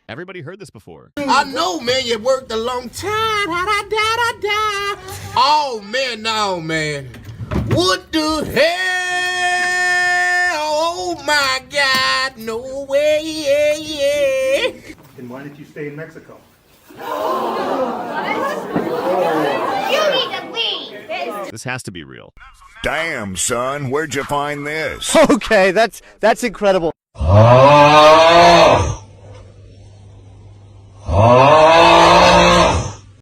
Everybody heard this before. I know, man, you worked a long time. Da-da-da-da-da. Oh, man, no, man. What the hell? Oh, my God. No way. Yeah, yeah. Then why did you stay in Mexico? You need to leave. This has to be real. Damn, son, where'd you find this? Okay, that's incredible.